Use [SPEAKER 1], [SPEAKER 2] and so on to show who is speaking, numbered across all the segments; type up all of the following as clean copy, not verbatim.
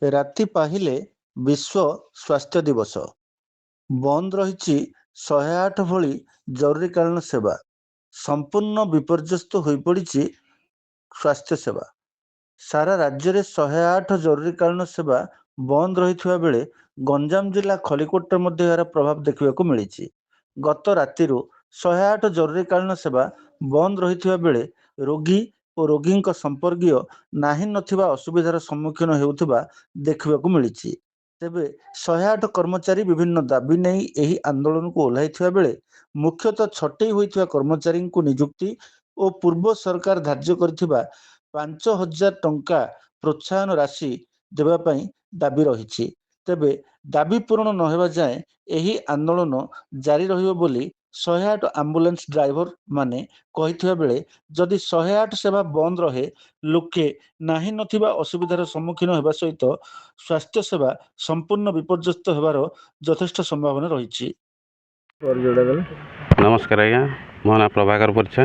[SPEAKER 1] ରାତି ପାହିଲେ ବିଶ୍ୱ ସ୍ୱାସ୍ଥ୍ୟ ଦିବସ। ବନ୍ଦ ରହିଛି 108 ଭଳି ଜରୁରୀକାଳୀନ ସେବା। ସମ୍ପୂର୍ଣ୍ଣ ବିପର୍ଯ୍ୟସ୍ତ ହୋଇପଡ଼ିଛି ସ୍ୱାସ୍ଥ୍ୟ ସେବା। ସାରା ରାଜ୍ୟରେ 108 ଜରୁରୀକାଳୀନ ସେବା ବନ୍ଦ ରହିଥିବା ବେଳେ ଗଞ୍ଜାମ ଜିଲ୍ଲା ଖଲିକୋଟରେ ମଧ୍ୟ ଏହାର ପ୍ରଭାବ ଦେଖିବାକୁ ମିଳିଛି। ଗତ ରାତିରୁ 108 ଜରୁରୀକାଳୀନ ସେବା ବନ୍ଦ ରହିଥିବା ବେଳେ ରୋଗୀ ଓ ରୋଗୀଙ୍କ ସମ୍ପର୍କୀୟ ନାହିଁ ନଥିବା ଅସୁବିଧାର ସମ୍ମୁଖୀନ ହେଉଥିବା ଦେଖିବାକୁ ମିଳିଛି। ତେବେ 108 କର୍ମଚାରୀ ବିଭିନ୍ନ ଦାବି ନେଇ ଏହି ଆନ୍ଦୋଳନକୁ ଓହ୍ଲାଇଥିବା ବେଳେ ମୁଖ୍ୟତଃ ଛଟେଇ ହୋଇଥିବା କର୍ମଚାରୀଙ୍କୁ ନିଯୁକ୍ତି ଓ ପୂର୍ବ ସରକାର ଧାର୍ଯ୍ୟ କରିଥିବା 5,000 ଟଙ୍କା ପ୍ରୋତ୍ସାହନ ରାଶି ଦେବା ପାଇଁ ଦାବି ରହିଛି। ତେବେ ଦାବି ପୂରଣ ନ ହେବା ଯାଏଁ ଏହି ଆନ୍ଦୋଳନ ଜାରି ରହିବ ବୋଲି 108 ଆମ୍ବୁଲାନ୍ସ ଡ୍ରାଇଭର ମାନେ କହିଥିବା ବେଳେ ଯଦି 108 ସେବା ବନ୍ଦ ରହେ ଲୋକେ ନାହିଁ ନଥିବା ଅସୁବିଧାର ସମ୍ମୁଖୀନ ହେବା ସହିତ ସ୍ୱାସ୍ଥ୍ୟ ସେବା ସମ୍ପୂର୍ଣ୍ଣ ବିପର୍ଯ୍ୟସ୍ତ ହେବାର ଯଥେଷ୍ଟ ସମ୍ଭାବନା ରହିଛି।
[SPEAKER 2] ନମସ୍କାର ଆଜ୍ଞା, ମୋ ନାଁ ପ୍ରଭାକର ପରିଛା।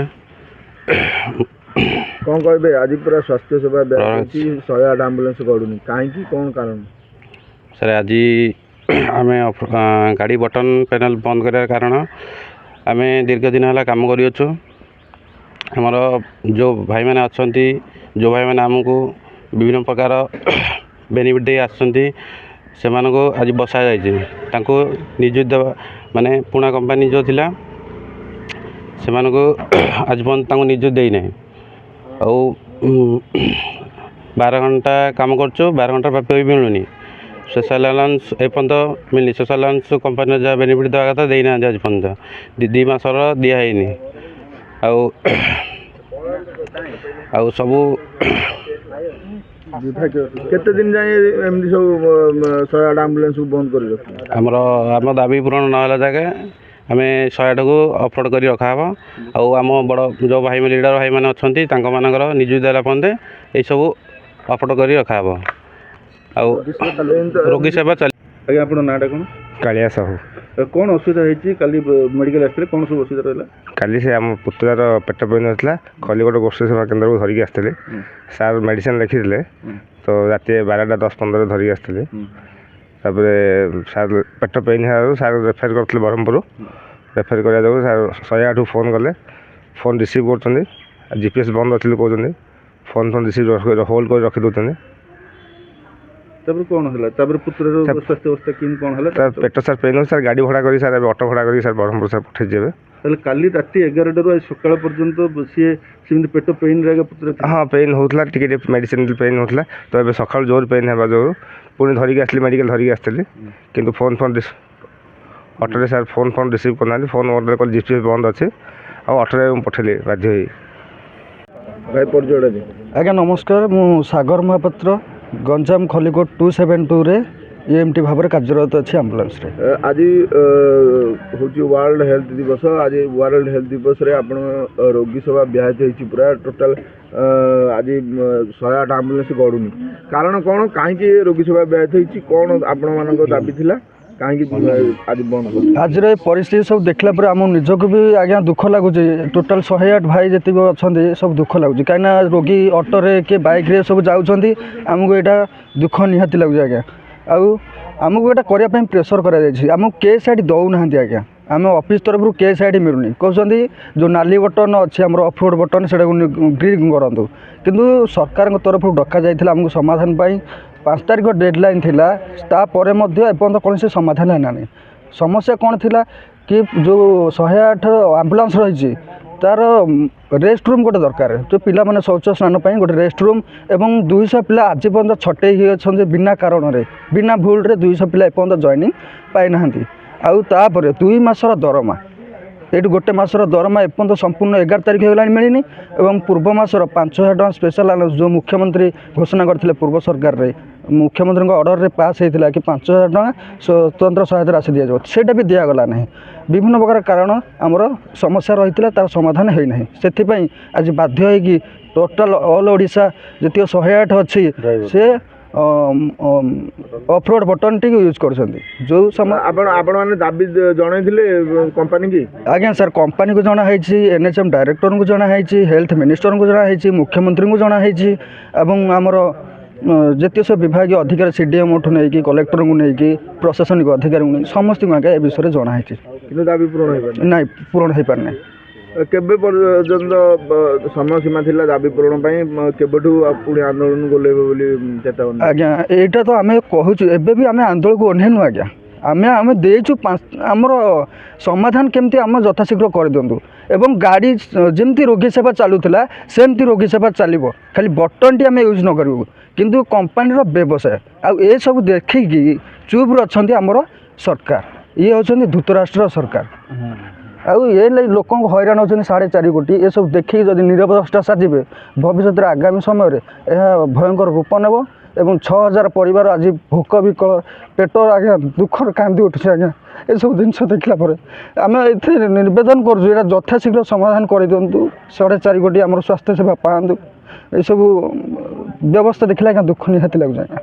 [SPEAKER 3] କ'ଣ କହିବେ? ଆଜି ପୁରା ସ୍ୱାସ୍ଥ୍ୟ ସେବା ବ୍ୟାପିଛି, 108 ଆମ୍ବୁଲାନ୍ସ ଗଡ଼ୁନି, କାହିଁକି, କ'ଣ କାରଣ?
[SPEAKER 2] ସାର୍, ଆଜି ଆମେ ଗାଡ଼ି ବଟନ୍ ପ୍ୟାନେଲ୍ ବନ୍ଦ କରିବାର କାରଣ, ଆମେ ଦୀର୍ଘ ଦିନ ହେଲା କାମ କରିଅଛୁ। ଆମର ଯେଉଁ ଭାଇମାନେ ଅଛନ୍ତି, ଯେଉଁ ଭାଇମାନେ ଆମକୁ ବିଭିନ୍ନ ପ୍ରକାର ବେନିଫିଟ୍ ଦେଇ ଆସୁଛନ୍ତି, ସେମାନଙ୍କୁ ଆଜି ବସାଯାଇଛି। ତାଙ୍କୁ ନିଯୁକ୍ତି ଦେବା ମାନେ ପୁଣା କମ୍ପାନୀ ଯେଉଁ ଥିଲା ସେମାନଙ୍କୁ ଆଜି ପର୍ଯ୍ୟନ୍ତ ତାଙ୍କୁ ନିଯୁକ୍ତି ଦେଇନାହିଁ। ଆଉ 12 ଘଣ୍ଟା କାମ କରୁଛୁ, 12 ଘଣ୍ଟା ପ୍ରାପ୍ୟ ବି ମିଳୁନି। ସ୍ପେଶାଲ ଆଲାଉନ୍ସ ଏପର୍ଯ୍ୟନ୍ତ ମିଳିନି। ସ୍ପେଶାଲ ଆଲାଉନ୍ସ କମ୍ପାନୀର ଯାହା ବେନିଫିଟ୍ ଦେବା କଥା ଦେଇନାହାନ୍ତି ଆଜି ପର୍ଯ୍ୟନ୍ତ। 2 ମାସର ଦିଆ ହେଇନି। ଆଉ ସବୁ
[SPEAKER 3] କେତେ ଦିନ ଯାଏ ଏମିତି ସବୁ 108 ଆମ୍ବୁଲାନ୍ସକୁ ବନ୍ଦ କରି ରଖିବେ?
[SPEAKER 2] ଆମ ଦାବି ପୂରଣ ନହେଲା ଯାକେ ଆମେ 108କୁ ଅପଲୋଡ଼ କରି ରଖାହେବ। ଆଉ ଆମ ବଡ଼ ଯେଉଁ ଭାଇମାନେ ଲିଡ଼ର ଭାଇମାନେ ଅଛନ୍ତି ତାଙ୍କମାନଙ୍କର ନିଯୁକ୍ତି ଦେଲା ପର୍ଯ୍ୟନ୍ତ ଏଇସବୁ ଅପଲୋଡ଼ କରି ରଖାହେବ। ଆଉ ରୋଗୀ ସେବା ଚାଲି।
[SPEAKER 3] ଆଜ୍ଞା, ଆପଣଙ୍କ ନାଁଟା କ'ଣ?
[SPEAKER 4] କାଳିଆ ସାହୁ।
[SPEAKER 3] କ'ଣ ଅସୁବିଧା ହେଇଛି? କାଲି ମେଡ଼ିକାଲ ଆସିଥିଲେ, କ'ଣ ସବୁ ଅସୁବିଧା ରହିଲା?
[SPEAKER 4] କାଲି ସେ ଆମ ପୁତୁରାର ପେଟ ପେନ୍ ଥିଲା, ଖଲିକୋଟ ଗୋଷ୍ଠୀ ସେବା କେନ୍ଦ୍ରକୁ ଧରିକି ଆସିଥିଲେ। ସାର୍ ମେଡ଼ିସିନ ଲେଖିଥିଲେ, ତ ରାତି 12:10-15 ଧରିକି ଆସିଥିଲେ। ତାପରେ ସାର୍ ପେଟ ପେନ୍ ହେବାରୁ ସାର୍ ରେଫର କରିଥିଲେ ବ୍ରହ୍ମପୁର। ରେଫର କରିବା ଯୋଗୁଁ ସାର୍ 108କୁ ଫୋନ୍ କଲେ। ଫୋନ୍ ରିସିଭ୍ କରୁଛନ୍ତି। GPS ବନ୍ଦ ଅଛି କହୁଛନ୍ତି। ଫୋନ୍ ରିସିଭ୍ ହୋଲ୍ଡ କରି ରଖି ଦେଉଛନ୍ତି।
[SPEAKER 3] ତାପରେ କ'ଣ ହେଲା? ତାପରେ ପୁତୁରାର ସ୍ୱାସ୍ଥ୍ୟ ଅବସ୍ଥା କେମିତି କ'ଣ ହେଲା?
[SPEAKER 4] ସାର୍ ପେଟ ସାର୍ ପେନ୍ ହେଉଛି। ସାର୍ ଗାଡ଼ି ଭଡ଼ା କରି ସାର୍ ଏବେ ଅଟୋ ଭଡ଼ା କରି ସାର୍ ବ୍ରହ୍ମପୁର ସାର୍ ପଠାଇଯିବେ।
[SPEAKER 3] ତାହେଲେ କାଲି ରାତି 11ଟାରୁ ଆଜି ସକାଳ ପର୍ଯ୍ୟନ୍ତ ସିଏ ସେମିତି ପେଟ ପେନ୍ରେ ଆଜ୍ଞା ପୁତୁରା?
[SPEAKER 4] ହଁ, ପେନ୍ ହେଉଥିଲା, ଟିକେ ଟିକେ ମେଡ଼ିସିନ ପେନ୍ ହେଉଥିଲା। ତ ଏବେ ସକାଳୁ ଜୋର ପେନ୍ ହେବା ଯୋଗୁଁ ପୁଣି ଧରିକି ଆସିଲି, ମେଡ଼ିକାଲ ଧରିକି ଆସିଥିଲି। କିନ୍ତୁ ଫୋନ୍ ଅଟୋରେ ସାର୍ ଫୋନ୍ ରିସିଭ୍ କରୁନାହାନ୍ତି। ଫୋନ୍ ଅର୍ଡ଼ର କଲି, GPS ବନ୍ଦ ଅଛି। ଆଉ ଅଟୋରେ ମୁଁ ପଠେଇଲି ବାଧ୍ୟ ହୋଇ।
[SPEAKER 3] ଭାଇ ପରିଚୟଟା ଦିଅ।
[SPEAKER 5] ଆଜ୍ଞା ନମସ୍କାର, ମୁଁ ସାଗର ମହାପାତ୍ର, ଗଞ୍ଜାମ ଖଲିକୋଟ 272ରେ EMT ଭାବରେ କାର୍ଯ୍ୟରତ ଅଛି ଆମ୍ବୁଲାନ୍ସରେ।
[SPEAKER 3] ଆଜି ହେଉଛି ୱାର୍ଲଡ ହେଲ୍ଥ ଦିବସ। ଆଜି ୱାର୍ଲଡ ହେଲ୍ଥ ଦିବସରେ ଆପଣ ରୋଗୀ ସେବା ବ୍ୟାହତ ହେଇଛି ପୁରା ଟୋଟାଲ। ଆଜି 108 ଆମ୍ବୁଲାନ୍ସ ଗଡ଼ୁନି, କାରଣ କ'ଣ? କାହିଁକି ରୋଗୀ ସେବା ବ୍ୟାହତ ହେଇଛି? କ'ଣ ଆପଣମାନଙ୍କ ଦାବି ଥିଲା? କାହିଁକି ଆଜି ବନ୍ଦ କରୁଛି?
[SPEAKER 5] ଆଜିର ଏ ପରିସ୍ଥିତି ସବୁ ଦେଖିଲା ପରେ ଆମ ନିଜକୁ ବି ଆଜ୍ଞା ଦୁଃଖ ଲାଗୁଛି। ଟୋଟାଲ 108 ଭାଇ ଯେତିକି ଅଛନ୍ତି ସବୁ ଦୁଃଖ ଲାଗୁଛି, କାହିଁକିନା ରୋଗୀ ଅଟୋରେ କି ବାଇକ୍ରେ ସବୁ ଯାଉଛନ୍ତି। ଆମକୁ ଏଇଟା ଦୁଃଖ ନିହାତି ଲାଗୁଛି ଆଜ୍ଞା। ଆଉ ଆମକୁ ଏଇଟା କରିବା ପାଇଁ ପ୍ରେସର କରାଯାଇଛି। ଆମକୁ କେସ୍ ଆଇଡ଼ି ଦେଉନାହାନ୍ତି ଆଜ୍ଞା। ଆମେ ଅଫିସ୍ ତରଫରୁ କେସ୍ ଆଇଡ଼ି ମିଳୁନି। କହୁଛନ୍ତି ଯେଉଁ ନାଲି ବଟନ୍ ଅଛି ଆମର ଅଫଲୋଡ଼ ବଟନ୍, ସେଇଟାକୁ ଗ୍ରୀନ୍ କରନ୍ତୁ। କିନ୍ତୁ ସରକାରଙ୍କ ତରଫରୁ ଡକାଯାଇଥିଲା ଆମକୁ ସମାଧାନ ପାଇଁ। 5 ତାରିଖ ଡେଡ଼ଲାଇନ୍ ଥିଲା, ତାପରେ ମଧ୍ୟ ଏପର୍ଯ୍ୟନ୍ତ କୌଣସି ସମାଧାନ ହେଲାନି। ସମସ୍ୟା କ'ଣ ଥିଲା କି ଯେଉଁ 108 ଆମ୍ବୁଲାନ୍ସ ରହିଛି ତାର ରେଷ୍ଟ ରୁମ୍ ଗୋଟେ ଦରକାର। ଯେଉଁ ପିଲାମାନେ ଶୌଚ ସ୍ନାନ ପାଇଁ ଗୋଟେ ରେଷ୍ଟ ରୁମ୍, ଏବଂ 200 ପିଲା ଆଜି ପର୍ଯ୍ୟନ୍ତ ଛଟେଇ ହୋଇ ଅଛନ୍ତି ବିନା କାରଣରେ, ବିନା ଭୁଲରେ 200 ପିଲା ଏପର୍ଯ୍ୟନ୍ତ ଜଏନିଂ ପାଇନାହାନ୍ତି। ଆଉ ତାପରେ 2 ମାସର ଦରମା, ଏଇଠୁ ଗୋଟେ ମାସର ଦରମା ଏପର୍ଯ୍ୟନ୍ତ ସମ୍ପୂର୍ଣ୍ଣ 11 ତାରିଖ ହେଇଗଲାଣି ମିଳିନି। ଏବଂ ପୂର୍ବ ମାସର 5,000 ଟଙ୍କା ସ୍ପେଶାଲ ଆଲାଉନ୍ସ ଯେଉଁ ମୁଖ୍ୟମନ୍ତ୍ରୀ ଘୋଷଣା କରିଥିଲେ ପୂର୍ବ ସରକାରରେ, ମୁଖ୍ୟମନ୍ତ୍ରୀଙ୍କ ଅର୍ଡ଼ରରେ ପାସ୍ ହେଇଥିଲା କି 5,000 ଟଙ୍କା ସ୍ୱତନ୍ତ୍ର ସହାୟତା ରାଶି ଦିଆଯିବ, ସେଇଟା ବି ଦିଆଗଲା ନାହିଁ। ବିଭିନ୍ନ ପ୍ରକାର କାରଣ ଆମର ସମସ୍ୟା ରହିଥିଲା, ତାର ସମାଧାନ ହୋଇନାହିଁ। ସେଥିପାଇଁ ଆଜି ବାଧ୍ୟ ହୋଇକି ଟୋଟାଲ ଅଲ୍ ଓଡ଼ିଶା ଯେତିକି 108 ଅଛି ସେ ଅଫରୋଡ଼ ବଟନ୍ଟିକୁ ୟୁଜ୍ କରୁଛନ୍ତି। ଯେଉଁ
[SPEAKER 3] ଆପଣମାନେ ଦାବି ଜଣାଇଥିଲେ କମ୍ପାନୀ କି?
[SPEAKER 5] ଆଜ୍ଞା ସାର୍, କମ୍ପାନୀକୁ ଜଣାହେଇଛି, NHM ଡାଇରେକ୍ଟରଙ୍କୁ ଜଣାହେଇଛି, ହେଲ୍ଥ ମିନିଷ୍ଟରଙ୍କୁ ଜଣାହେଇଛି, ମୁଖ୍ୟମନ୍ତ୍ରୀଙ୍କୁ ଜଣାହେଇଛି, ଏବଂ ଆମର ଯେତେ ସବୁ ବିଭାଗୀୟ ଅଧିକାରୀ CDMଠୁ ନେଇକି କଲେକ୍ଟରଙ୍କୁ ନେଇକି ପ୍ରଶାସନିକ ଅଧିକାରୀଙ୍କୁ ନେଇକି ସମସ୍ତଙ୍କୁ ଆଜ୍ଞା ଏ ବିଷୟରେ ଜଣାହେଇଛି,
[SPEAKER 3] କିନ୍ତୁ ଦାବି ପୂରଣ ହେଇପାରୁନି।
[SPEAKER 5] ନାଇଁ ପୂରଣ ହେଇପାରିନାହିଁ।
[SPEAKER 3] କେବେ ପର୍ଯ୍ୟନ୍ତ ସମୟସୀମା ଥିଲା ଦାବି ପୂରଣ ପାଇଁ? କେବେଠୁ ପୁଣି ଆନ୍ଦୋଳନ ଗୋଲେଇବେ ବୋଲି ଚେତାବନୀ?
[SPEAKER 5] ଆଜ୍ଞା ଏଇଟା ତ ଆମେ କହୁଛୁ, ଏବେ ବି ଆମେ ଆନ୍ଦୋଳନକୁ ଓହ୍ଲେଇନୁ ଆଜ୍ଞା। ଆମେ ଦେଇଛୁ ଆମର ସମାଧାନ କେମିତି ଆମ ଯଥାଶୀଘ୍ର କରିଦିଅନ୍ତୁ ଏବଂ ଗାଡ଼ି ଯେମିତି ରୋଗୀ ସେବା ଚାଲୁଥିଲା ସେମିତି ରୋଗୀ ସେବା ଚାଲିବ, ଖାଲି ବଟନ୍ଟି ଆମେ ୟୁଜ୍ ନ କରିବୁ। କିନ୍ତୁ କମ୍ପାନୀର ବ୍ୟବସାୟ ଆଉ ଏସବୁ ଦେଖିକି ଚୁପ୍ରେ ଅଛନ୍ତି ଆମର ସରକାର। ଇଏ ହେଉଛନ୍ତି ଧୃତରାଷ୍ଟ୍ର ସରକାର। ଆଉ ଏ ଲୋକଙ୍କୁ ହଇରାଣ ହେଉଛନ୍ତି 4.5 କୋଟି। ଏସବୁ ଦେଖିକି ଯଦି ନିରବଚ୍ଛିନ୍ନ ସାଜିବେ ଭବିଷ୍ୟତରେ ଆଗାମୀ ସମୟରେ ଏହା ଭୟଙ୍କର ରୂପ ନେବ ଏବଂ 6,000 ପରିବାର ଆଜି ଭୋକ ବିକଳ ପେଟ ଆଜ୍ଞା ଦୁଃଖରେ କାନ୍ଦି ଉଠୁଛି ଆଜ୍ଞା। ଏସବୁ ଜିନିଷ ଦେଖିଲା ପରେ ଆମେ ଏଥିରେ ନିବେଦନ କରୁଛୁ, ଏଇଟା ଯଥାଶୀଘ୍ର ସମାଧାନ କରିଦିଅନ୍ତୁ, 4.5 କୋଟି ଆମର ସ୍ୱାସ୍ଥ୍ୟ ସେବା ପାଆନ୍ତୁ। ଏସବୁ ବ୍ୟବସ୍ଥା ଦେଖିଲେ ଆଜ୍ଞା ଦୁଃଖ ନିହାତି ଲାଗୁଛି ଆଜ୍ଞା।